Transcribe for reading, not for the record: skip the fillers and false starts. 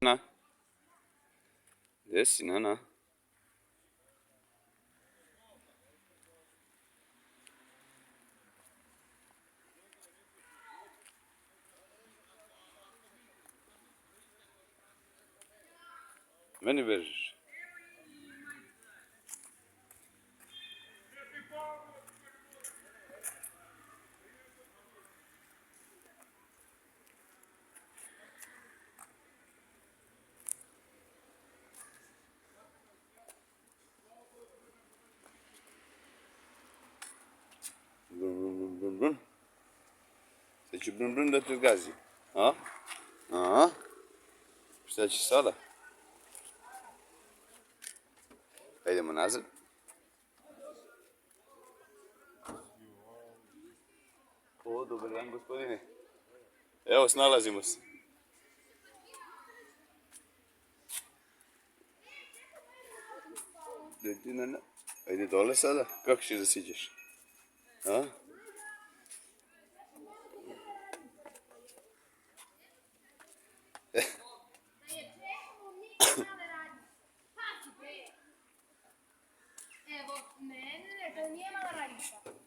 Na, gdje si, Nana? Meni bežiš. Brun, brun, brun, brun, brun. Sad ću brun, brun da te zgazi. A? A? Šta će sada? Pa idemo nazad. O, dobar dan, gospodine. Evo, snalazimo se. Ajde dole sada. Kako ćeš da siđeš? A? Evo, ne, to nije mala radica.